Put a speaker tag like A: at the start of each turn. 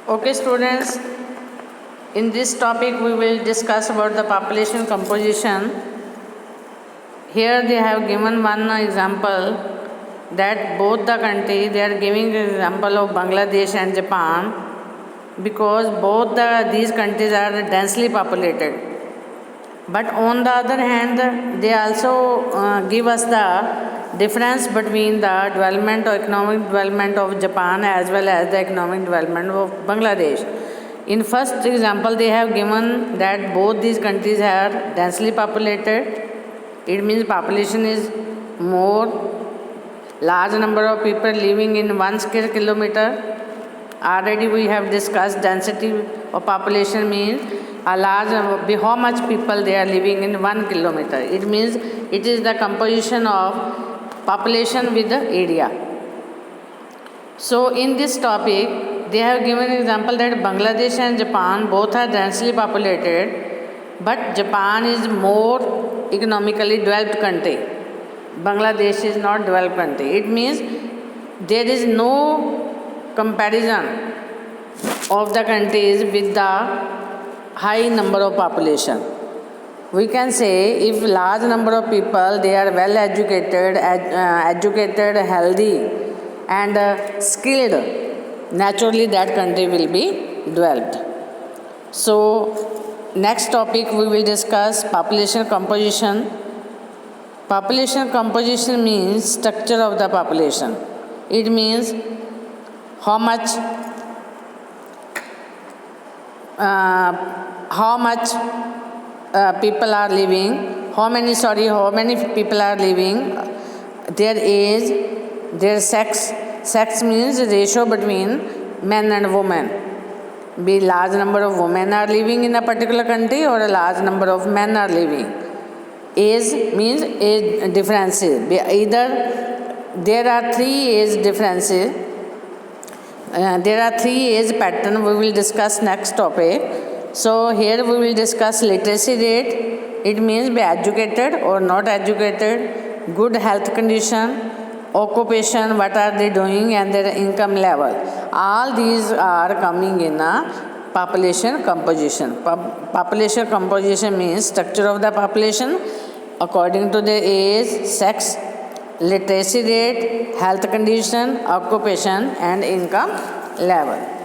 A: Okay, students, in this topic we will discuss about the population composition. Here they have given one example that both the country, they are giving example of Bangladesh and Japan because these countries are densely populated. But on the other hand, they also give us the difference between the development or economic development of Japan as well as the economic development of Bangladesh. In first example, they have given that both these countries are densely populated. It means population is more, large number of people living in 1 square kilometer. Already we have discussed density of population means how much people they are living in 1 kilometer. It means it is the composition of population with the area. So in this topic, they have given example that Bangladesh and Japan both are densely populated, but Japan is more economically developed country. Bangladesh is not developed country. It means there is no comparison of the countries with the high number of population. We can say if large number of people, they are well educated, healthy and skilled, naturally that country will be developed. So next topic we will discuss population composition. Population composition means structure of the population. It means how much people are living, how many people are living, their age, their sex. Sex means ratio between men and women. Be large number of women are living in a particular country or a large number of men are living. Age means age differences. Either there are three age differences. There are three age patterns we will discuss next topic. So here we will discuss literacy rate. It means be educated or not educated, good health condition, occupation, what are they doing and their income level. All these are coming in a population composition. Population composition means structure of the population according to their age, sex, literacy rate, health condition, occupation and income level.